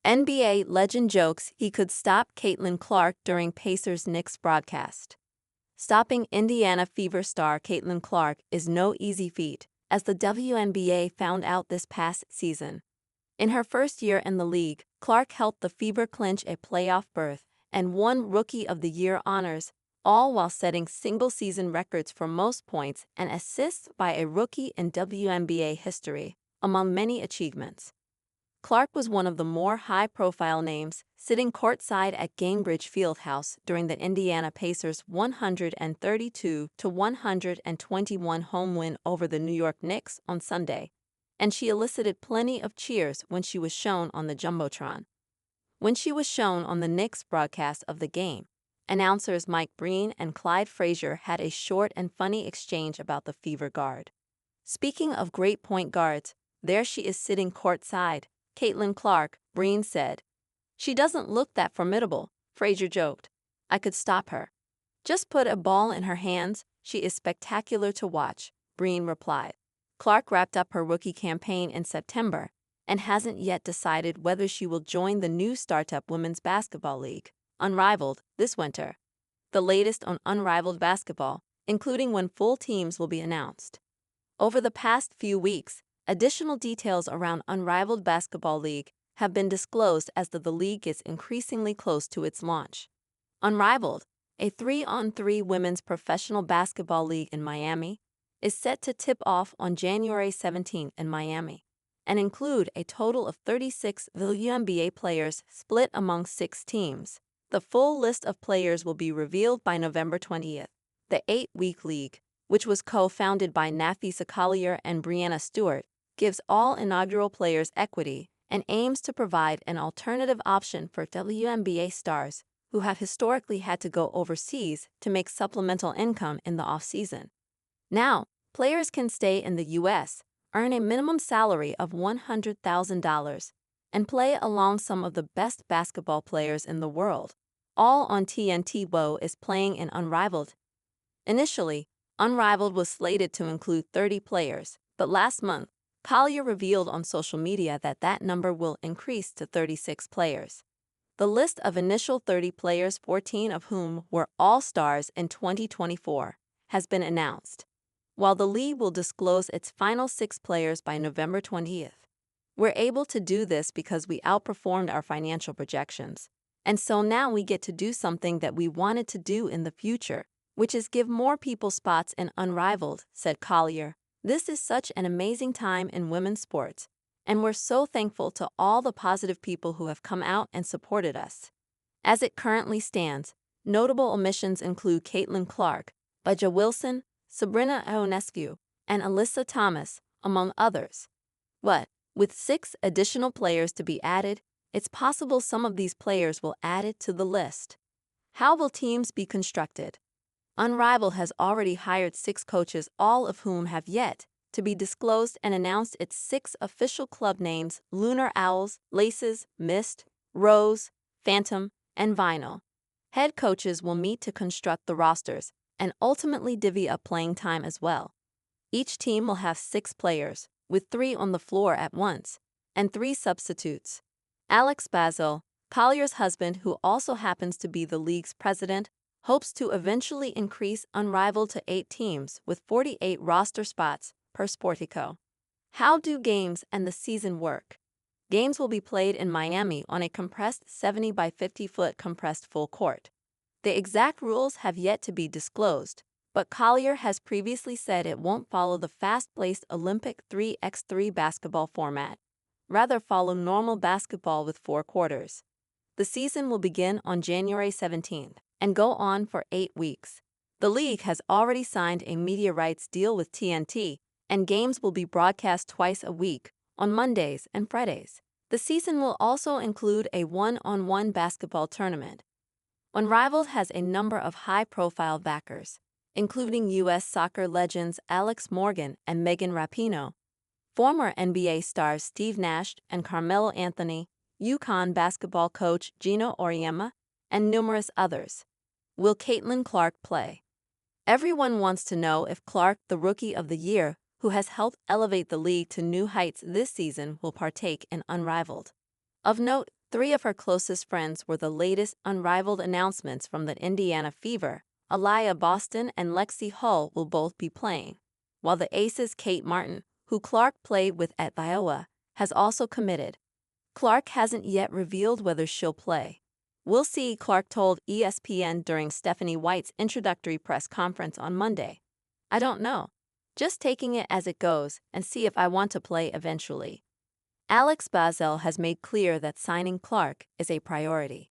NBA legend jokes he could stop Caitlin Clark during Pacers-Knicks broadcast. Stopping Indiana Fever star Caitlin Clark is no easy feat, as the WNBA found out this past season. In her first year in the league, Clark helped the Fever clinch a playoff berth and won Rookie of the Year honors, all while setting single-season records for most points and assists by a rookie in WNBA history, among many achievements. Clark was one of the more high-profile names, sitting courtside at Gainbridge Fieldhouse during the Indiana Pacers' 132-121 home win over the New York Knicks on Sunday, and she elicited plenty of cheers when she was shown on the Jumbotron. When she was shown on the Knicks broadcast of the game, announcers Mike Breen and Clyde Frazier had a short and funny exchange about the Fever guard. "Speaking of great point guards, there she is sitting courtside, Caitlin Clark," Breen said. "She doesn't look that formidable," Frazier joked. "I could stop her. Just put a ball in her hands, she is spectacular to watch," Breen replied. Clark wrapped up her rookie campaign in September and hasn't yet decided whether she will join the new startup women's basketball league, Unrivaled, this winter. The latest on Unrivaled basketball, including when full teams will be announced. Over the past few weeks, additional details around Unrivaled Basketball League have been disclosed as the league gets increasingly close to its launch. Unrivaled, a 3-on-3 women's professional basketball league in Miami, is set to tip off on January 17 in Miami and include a total of 36 WNBA players split among 6 teams. The full list of players will be revealed by November 20th. The 8-week league, which was co-founded by Nafisa Collier and Brianna Stewart, gives all inaugural players equity and aims to provide an alternative option for WNBA stars who have historically had to go overseas to make supplemental income in the off-season. Now, players can stay in the U.S., earn a minimum salary of $100,000, and play along some of the best basketball players in the world, all on TNT. WO is playing in Unrivaled. Initially, Unrivaled was slated to include 30 players, but last month, Collier revealed on social media that that number will increase to 36 players. The list of initial 30 players, 14 of whom were All-Stars in 2024, has been announced, while the league will disclose its final 6 players by November 20th. "We're able to do this because we outperformed our financial projections, and so now we get to do something that we wanted to do in the future, which is give more people spots in Unrivaled," said Collier. "This is such an amazing time in women's sports, and we're so thankful to all the positive people who have come out and supported us." As it currently stands, notable omissions include Caitlin Clark, Baja Wilson, Sabrina Ionescu, and Alyssa Thomas, among others. With 6 additional players to be added, it's possible some of these players will add it to the list. How will teams be constructed? Unrivaled has already hired 6 coaches, all of whom have yet to be disclosed, and announced its 6 official club names: Lunar Owls, Laces, Mist, Rose, Phantom, and Vinyl. Head coaches will meet to construct the rosters and ultimately divvy up playing time as well. Each team will have 6 players, with 3 on the floor at once, and 3 substitutes. Alex Basil, Collier's husband, who also happens to be the league's president, hopes to eventually increase Unrivaled to 8 teams with 48 roster spots per Sportico. How do games and the season work? Games will be played in Miami on a compressed 70 by 50-foot compressed full court. The exact rules have yet to be disclosed, but Collier has previously said it won't follow the fast-paced Olympic 3x3 basketball format, rather follow normal basketball with 4 quarters. The season will begin on January 17th and go on for 8 weeks. The league has already signed a media rights deal with TNT, and games will be broadcast twice a week, on Mondays and Fridays. The season will also include a one-on-one basketball tournament. Unrivaled has a number of high-profile backers, including U.S. soccer legends Alex Morgan and Megan Rapinoe, former NBA stars Steve Nash and Carmelo Anthony, UConn basketball coach Gino Auriemma, and numerous others. Will Caitlin Clark play? Everyone wants to know if Clark, the Rookie of the Year, who has helped elevate the league to new heights this season, will partake in Unrivaled. Of note, Three of her closest friends were the latest unrivaled announcements from the Indiana Fever. Aliyah Boston and Lexi Hull will both be playing, while the Aces' Kate Martin, who Clark played with at Iowa, has also committed. Clark hasn't yet revealed whether she'll play. "We'll see," Clark told ESPN during Stephanie White's introductory press conference on Monday. "I don't know. Just taking it as it goes and see if I want to play eventually." Alex Basel has made clear that signing Clark is a priority.